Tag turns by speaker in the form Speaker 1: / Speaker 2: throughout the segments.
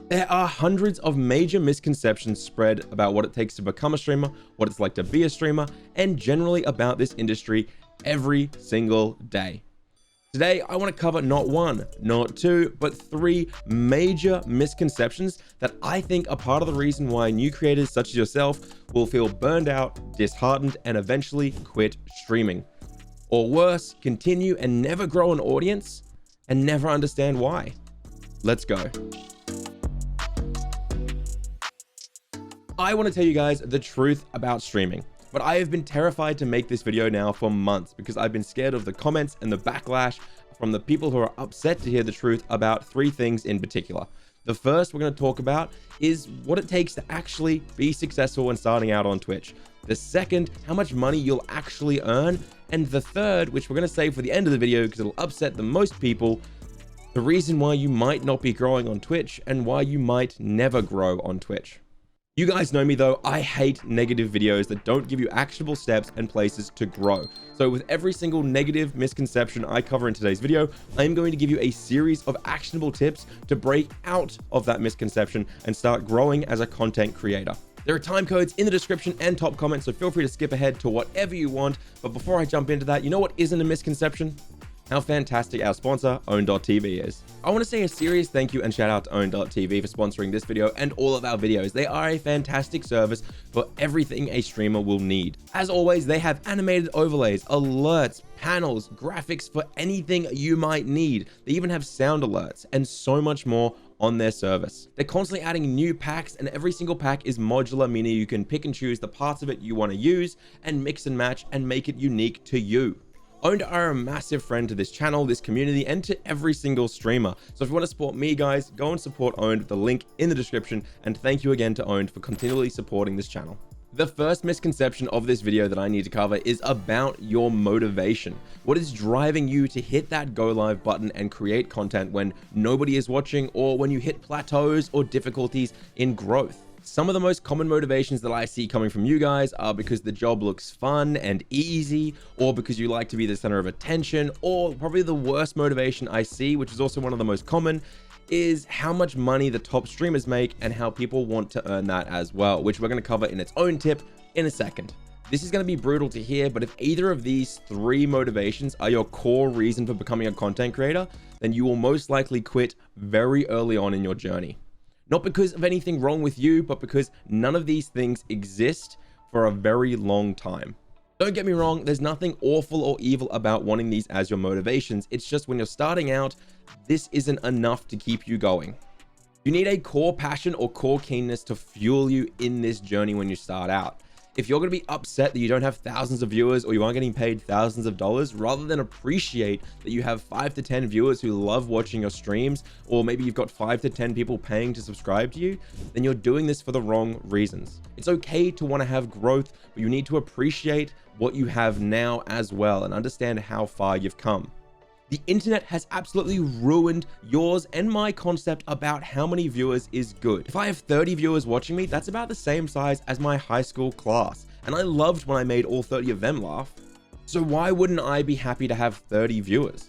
Speaker 1: There are hundreds of major misconceptions spread about what it takes to become a streamer, what it's like to be a streamer, and generally about this industry every single day. Today, I want to cover not one, not two, but three major misconceptions that I think are part of the reason why new creators such as yourself will feel burned out, disheartened, and eventually quit streaming. Or worse, continue and never grow an audience and never understand why. Let's go. I want to tell you guys the truth about streaming, but I have been terrified to make this video now for months because I've been scared of the comments and the backlash from the people who are upset to hear the truth about three things in particular. The first we're going to talk about is what it takes to actually be successful when starting out on Twitch. The second, how much money you'll actually earn. And the third, which we're going to save for the end of the video because it'll upset the most people, the reason why you might not be growing on Twitch and why you might never grow on Twitch. You guys know me though, I hate negative videos that don't give you actionable steps and places to grow. So with every single negative misconception I cover in today's video, I'm going to give you a series of actionable tips to break out of that misconception and start growing as a content creator. There are time codes in the description and top comments, so feel free to skip ahead to whatever you want. But before I jump into that, you know what isn't a misconception? How fantastic our sponsor, Own.tv is. I want to say a serious thank you and shout out to Own.tv for sponsoring this video and all of our videos. They are a fantastic service for everything a streamer will need. As always, they have animated overlays, alerts, panels, graphics for anything you might need. They even have sound alerts and so much more on their service. They're constantly adding new packs, and every single pack is modular, meaning you can pick and choose the parts of it you want to use and mix and match and make it unique to you. Owned are a massive friend to this channel, this community, and to every single streamer. So if you want to support me, guys, go and support Owned, the link in the description. And thank you again to Owned for continually supporting this channel. The first misconception of this video that I need to cover is about your motivation. What is driving you to hit that go live button and create content when nobody is watching, or when you hit plateaus or difficulties in growth? Some of the most common motivations that I see coming from you guys are because the job looks fun and easy, or because you like to be the center of attention, or probably the worst motivation I see, which is also one of the most common, is how much money the top streamers make and how people want to earn that as well, which we're going to cover in its own tip in a second. This is going to be brutal to hear, but if either of these three motivations are your core reason for becoming a content creator, then you will most likely quit very early on in your journey. Not because of anything wrong with you, but because none of these things exist for a very long time. Don't get me wrong, there's nothing awful or evil about wanting these as your motivations. It's just when you're starting out, this isn't enough to keep you going. You need a core passion or core keenness to fuel you in this journey when you start out. If you're going to be upset that you don't have thousands of viewers or you aren't getting paid thousands of dollars, rather than appreciate that you have 5 to 10 viewers who love watching your streams, or maybe you've got 5 to 10 people paying to subscribe to you, then you're doing this for the wrong reasons. It's okay to want to have growth, but you need to appreciate what you have now as well and understand how far you've come. The internet has absolutely ruined yours and my concept about how many viewers is good. If I have 30 viewers watching me, that's about the same size as my high school class. And I loved when I made all 30 of them laugh. So why wouldn't I be happy to have 30 viewers?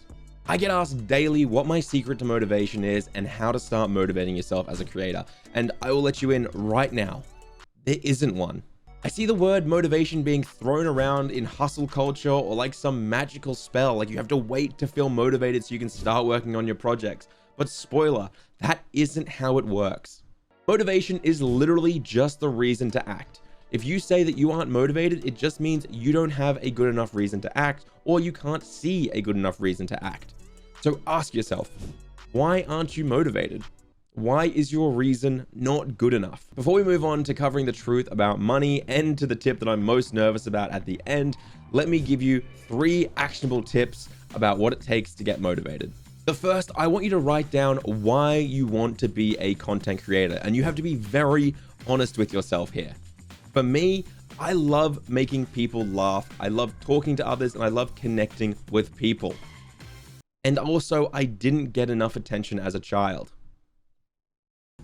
Speaker 1: I get asked daily what my secret to motivation is and how to start motivating yourself as a creator. And I will let you in right now. There isn't one. I see the word motivation being thrown around in hustle culture or like some magical spell, like you have to wait to feel motivated so you can start working on your projects. But spoiler, that isn't how it works. Motivation is literally just the reason to act. If you say that you aren't motivated, it just means you don't have a good enough reason to act, or you can't see a good enough reason to act. So ask yourself, why aren't you motivated? Why is your reason not good enough? Before we move on to covering the truth about money and to the tip that I'm most nervous about at the end, let me give you 3 actionable tips about what it takes to get motivated. The first, I want you to write down why you want to be a content creator, and you have to be very honest with yourself here. For me, I love making people laugh. I love talking to others, and I love connecting with people. And also, I didn't get enough attention as a child.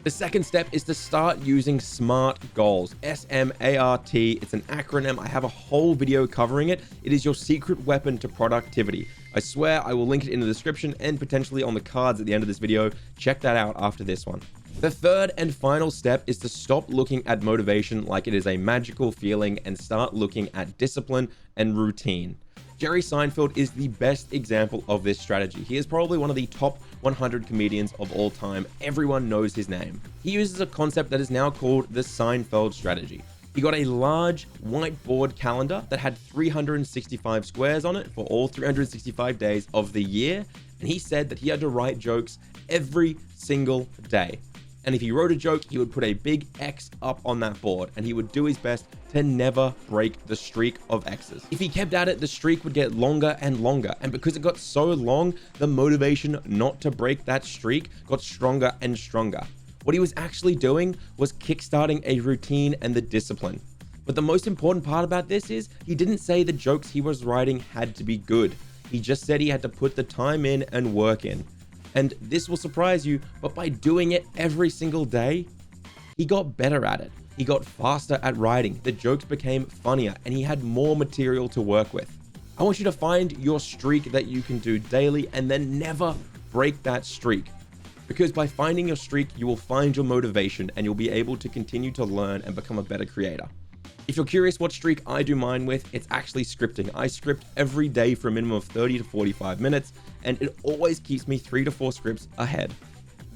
Speaker 1: The second step is to start using SMART goals. S-M-A-R-T. It's an acronym. I have a whole video covering it. It is your secret weapon to productivity. I swear I will link it in the description and potentially on the cards at the end of this video. Check that out after this one. The third and final step is to stop looking at motivation like it is a magical feeling and start looking at discipline and routine. Jerry Seinfeld is the best example of this strategy. He is probably one of the top 100 comedians of all time. Everyone knows his name. He uses a concept that is now called the Seinfeld strategy. He got a large whiteboard calendar that had 365 squares on it for all 365 days of the year, and he said that he had to write jokes every single day. And if he wrote a joke, he would put a big X up on that board, and he would do his best to never break the streak of X's. If he kept at it, the streak would get longer and longer, and because it got so long, the motivation not to break that streak got stronger and stronger. What he was actually doing was kickstarting a routine and the discipline. But the most important part about this is he didn't say the jokes he was writing had to be good. He just said he had to put the time in and work in. And this will surprise you, but by doing it every single day, he got better at it. He got faster at writing, the jokes became funnier, and he had more material to work with. I want you to find your streak that you can do daily and then never break that streak. Because by finding your streak, you will find your motivation and you'll be able to continue to learn and become a better creator. If you're curious what streak I do mine with, it's actually scripting. I script every day for a minimum of 30 to 45 minutes, and it always keeps me 3 to 4 scripts ahead.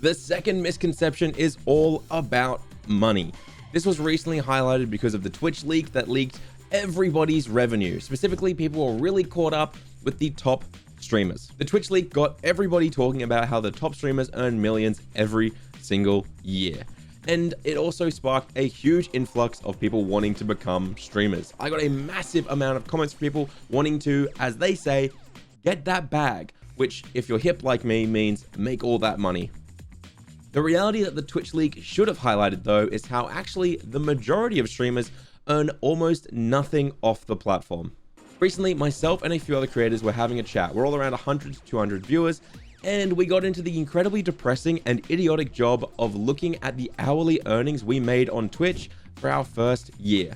Speaker 1: The second misconception is all about money. This was recently highlighted because of the Twitch leak that leaked everybody's revenue. Specifically, people were really caught up with the top streamers. The Twitch leak got everybody talking about how the top streamers earn millions every single year. And it also sparked a huge influx of people wanting to become streamers. I got a massive amount of comments from people wanting to, as they say, get that bag, which if you're hip like me means make all that money. The reality that the Twitch leak should have highlighted though is how actually the majority of streamers earn almost nothing off the platform. Recently, myself and a few other creators were having a chat. We're all around 100 to 200 viewers, and we got into the incredibly depressing and idiotic job of looking at the hourly earnings we made on Twitch for our first year.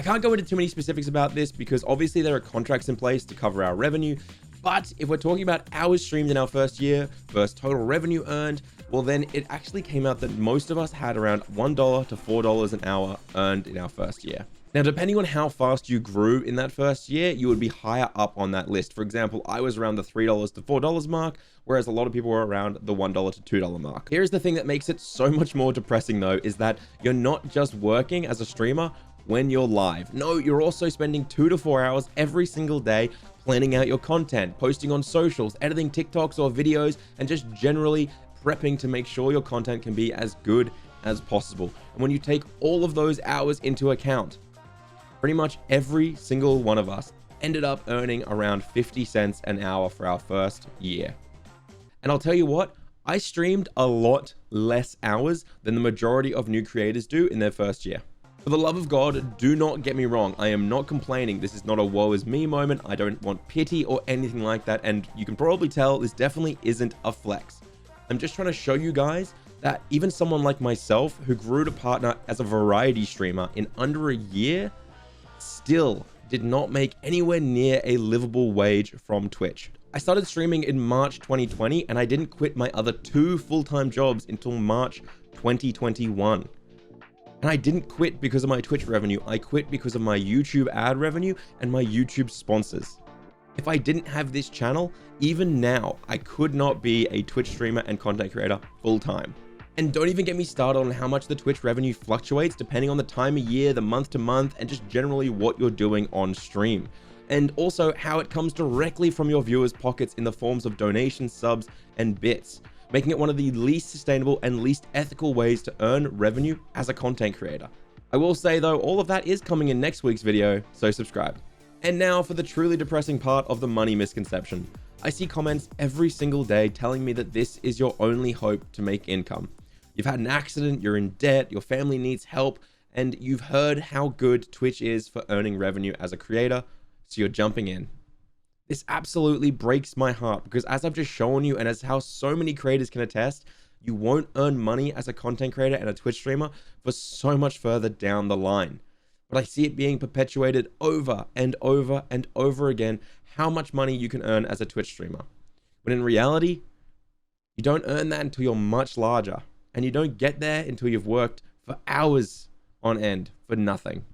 Speaker 1: I can't go into too many specifics about this because obviously there are contracts in place to cover our revenue, but if we're talking about hours streamed in our first year versus total revenue earned, well then it actually came out that most of us had around $1 to $4 an hour earned in our first year. Now, depending on how fast you grew in that first year, you would be higher up on that list. For example, I was around the $3 to $4 mark, whereas a lot of people were around the $1 to $2 mark. Here's the thing that makes it so much more depressing though, is that you're not just working as a streamer when you're live. No, you're also spending 2 to 4 hours every single day planning out your content, posting on socials, editing TikToks or videos, and just generally prepping to make sure your content can be as good as possible. And when you take all of those hours into account, pretty much every single one of us ended up earning around 50 cents an hour for our first year. And I'll tell you what, I streamed a lot less hours than the majority of new creators do in their first year. For the love of God, do not get me wrong. I am not complaining. This is not a woe is me moment. I don't want pity or anything like that. And you can probably tell this definitely isn't a flex. I'm just trying to show you guys that even someone like myself who grew to partner as a variety streamer in under a year still did not make anywhere near a livable wage from Twitch. I started streaming in March 2020 and I didn't quit my other 2 full-time jobs until March 2021. And I didn't quit because of my Twitch revenue. I quit because of my YouTube ad revenue and my YouTube sponsors. If I didn't have this channel, even now, I could not be a Twitch streamer and content creator full-time. And don't even get me started on how much the Twitch revenue fluctuates depending on the time of year, the month to month, and just generally what you're doing on stream. And also how it comes directly from your viewers' pockets in the forms of donations, subs, and bits, making it one of the least sustainable and least ethical ways to earn revenue as a content creator. I will say though, all of that is coming in next week's video, so subscribe. And now for the truly depressing part of the money misconception. I see comments every single day telling me that this is your only hope to make income. You've had an accident, you're in debt, your family needs help, and you've heard how good Twitch is for earning revenue as a creator, so you're jumping in. This absolutely breaks my heart because as I've just shown you and as how so many creators can attest, you won't earn money as a content creator and a Twitch streamer for so much further down the line. But I see it being perpetuated over and over and over again, how much money you can earn as a Twitch streamer. When in reality, you don't earn that until you're much larger. and you don't get there until you've worked for hours on end for nothing.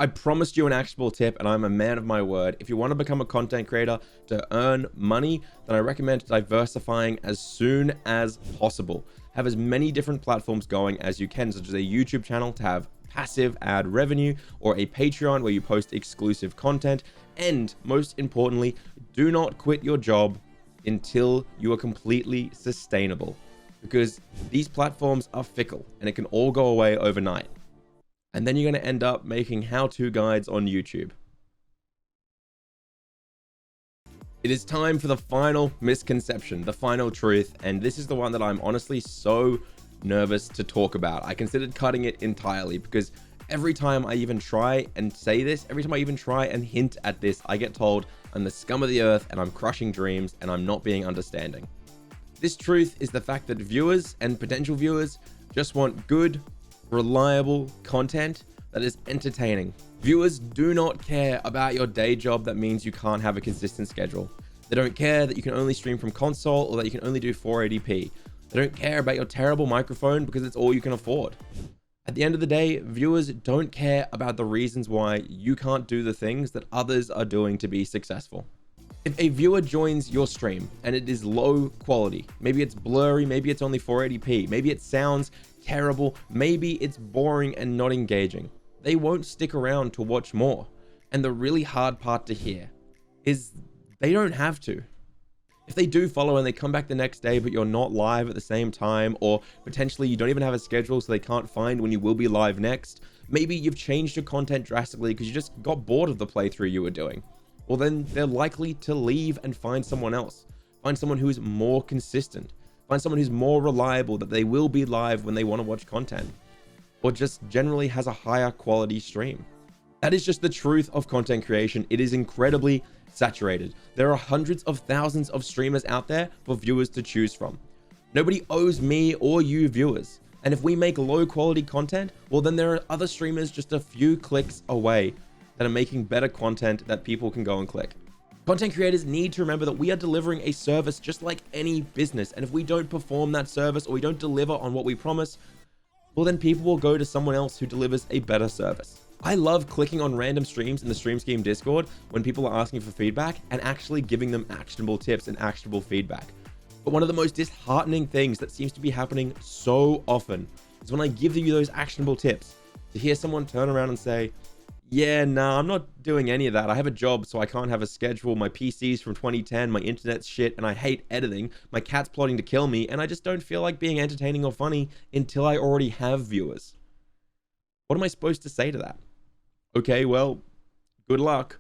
Speaker 1: I promised you an actionable tip, and I'm a man of my word. If you want to become a content creator to earn money, then I recommend diversifying as soon as possible. Have as many different platforms going as you can, such as a YouTube channel to have passive ad revenue, or a Patreon where you post exclusive content. And most importantly, do not quit your job until you are completely sustainable, because these platforms are fickle and it can all go away overnight. And then you're going to end up making how-to guides on YouTube. It is time for the final misconception, the final truth, and this is the one that I'm honestly so nervous to talk about. I considered cutting it entirely because every time I even try and say this, every time I even try and hint at this, I get told I'm the scum of the earth and I'm crushing dreams and I'm not being understanding. This truth is the fact that viewers and potential viewers just want good, reliable content that is entertaining. Viewers do not care about your day job that means you can't have a consistent schedule. They don't care that you can only stream from console or that you can only do 480p. They don't care about your terrible microphone because it's all you can afford. At the end of the day, viewers don't care about the reasons why you can't do the things that others are doing to be successful. If a viewer joins your stream and it is low quality, maybe it's blurry, maybe it's only 480p, maybe it sounds terrible, maybe it's boring and not engaging, they won't stick around to watch more. And the really hard part to hear is they don't have to. If they do follow and they come back the next day but you're not live at the same time, or potentially you don't even have a schedule so they can't find when you will be live next, maybe you've changed your content drastically because you just got bored of the playthrough you were doing, well then they're likely to leave and find someone else. Find someone who is more consistent. Find someone who's more reliable, that they will be live when they want to watch content, or just generally has a higher quality stream. That is just the truth of content creation. It is incredibly saturated. There are hundreds of thousands of streamers out there for viewers to choose from. Nobody owes me or you viewers. And if we make low quality content, well then there are other streamers just a few clicks away that are making better content that people can go and click. Content creators need to remember that we are delivering a service just like any business. And if we don't perform that service or we don't deliver on what we promise, well then people will go to someone else who delivers a better service. I love clicking on random streams in the Stream Scheme Discord when people are asking for feedback and actually giving them actionable tips and actionable feedback. But one of the most disheartening things that seems to be happening so often is when I give you those actionable tips, to hear someone turn around and say, yeah, nah, I'm not doing any of that. I have a job, so I can't have a schedule. My PC's from 2010, my internet's shit, and I hate editing. My cat's plotting to kill me, and I just don't feel like being entertaining or funny until I already have viewers. What am I supposed to say to that? Okay, well, good luck.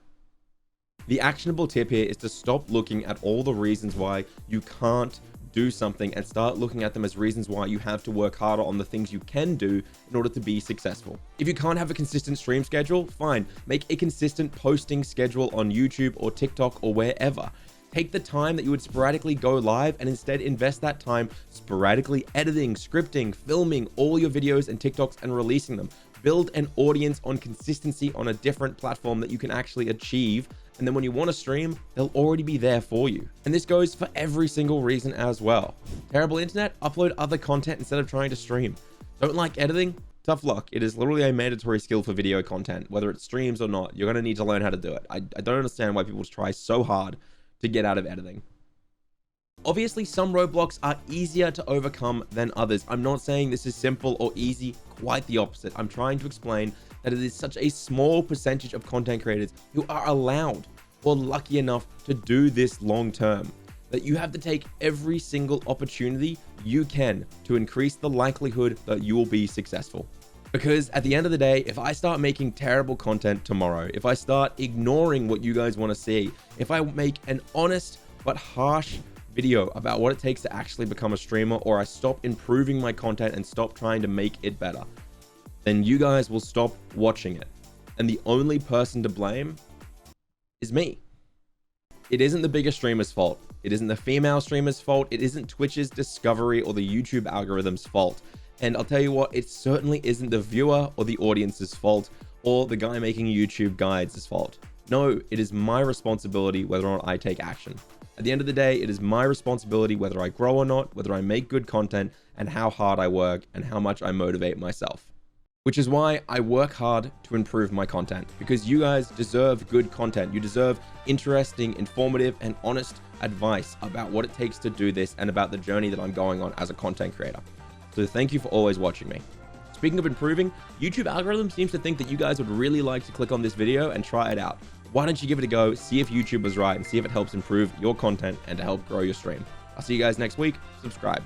Speaker 1: The actionable tip here is to stop looking at all the reasons why you can't do something and start looking at them as reasons why you have to work harder on the things you can do in order to be successful. If you can't have a consistent stream schedule, fine. Make a consistent posting schedule on YouTube or TikTok or wherever. Take the time that you would sporadically go live and instead invest that time sporadically editing, scripting, filming all your videos and TikToks and releasing them. Build an audience on consistency on a different platform that you can actually achieve. And then when you want to stream, they'll already be there for you. And this goes for every single reason as well. Terrible internet? Upload other content instead of trying to stream. Don't like editing? Tough luck. It is literally a mandatory skill for video content, whether it streams or not. You're going to need to learn how to do it. I don't understand why people try so hard to get out of editing. Obviously, some roadblocks are easier to overcome than others. I'm not saying this is simple or easy, quite the opposite. I'm trying to explain that it is such a small percentage of content creators who are allowed or lucky enough to do this long term, that you have to take every single opportunity you can to increase the likelihood that you will be successful. Because at the end of the day, if I start making terrible content tomorrow, if I start ignoring what you guys want to see, if I make an honest but harsh video about what it takes to actually become a streamer, or I stop improving my content and stop trying to make it better, then you guys will stop watching it. And the only person to blame is me. It isn't the bigger streamer's fault. It isn't the female streamer's fault. It isn't Twitch's discovery or the YouTube algorithm's fault. And I'll tell you what, it certainly isn't the viewer or the audience's fault or the guy making YouTube guides' fault. No, it is my responsibility whether or not I take action. At the end of the day, it is my responsibility whether I grow or not, whether I make good content, and how hard I work and how much I motivate myself. Which is why I work hard to improve my content, because you guys deserve good content. You deserve interesting, informative, and honest advice about what it takes to do this and about the journey that I'm going on as a content creator. So thank you for always watching me. Speaking of improving, YouTube algorithm seems to think that you guys would really like to click on this video and try it out. Why don't you give it a go, see if YouTube was right, and see if it helps improve your content and to help grow your stream. I'll see you guys next week. Subscribe.